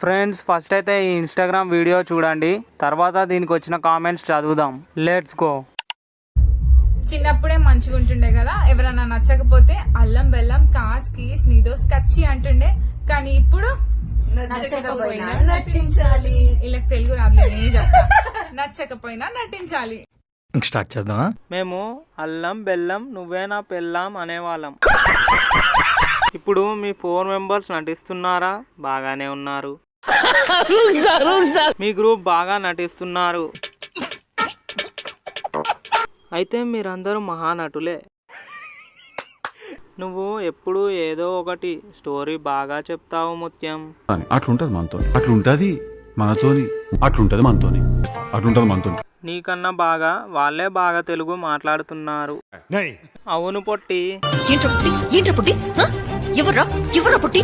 Friends first అయితే ఈ Instagram video చూడండి, తర్వాత దీనికి వచ్చిన కామెంట్స్ చదువుదాం. Let's go. చిన్నప్పుడే మంచిగా ఉంటుండే కదా, ఎవరన్నా నచ్చకపోతే అల్లం బెల్లం కాస్ కీస్ నీదోస్ కచ్చి అంటుండే. కానీ ఇప్పుడు నచ్చకపోయినా నటించాలి. వీళ్ళకి తెలుగు రాదులే, చెప్తా. నచ్చకపోయినా నటించాలి. స్టార్ట్ చేద్దామా? మేము అల్లం బెల్లం నువ్వే నా పెళ్ళాం అనేవాళ్ళం. ఇప్పుడు మీ 4 మెంబర్స్ నటిస్తున్నారా? బాగానే ఉన్నారు. మీ గ్రూప్ బాగా నటిస్తున్నారు. అయితే మీరందరూ మహానటులే. నువ్వు ఎప్పుడు ఏదో ఒకటి స్టోరీ బాగా చెప్తావు ముత్యం. అట్లుంటది మనతో, అట్లుంటది మనతోని, అట్లుంటది మనతోని, అట్లుంటది మనతోని. నీకన్నా బాగా వాళ్ళే బాగా తెలుగు మాట్లాడుతున్నారు. అవును పొట్టి. ఏంట్రా పుట్టి? ఎవర్రా పుట్టి?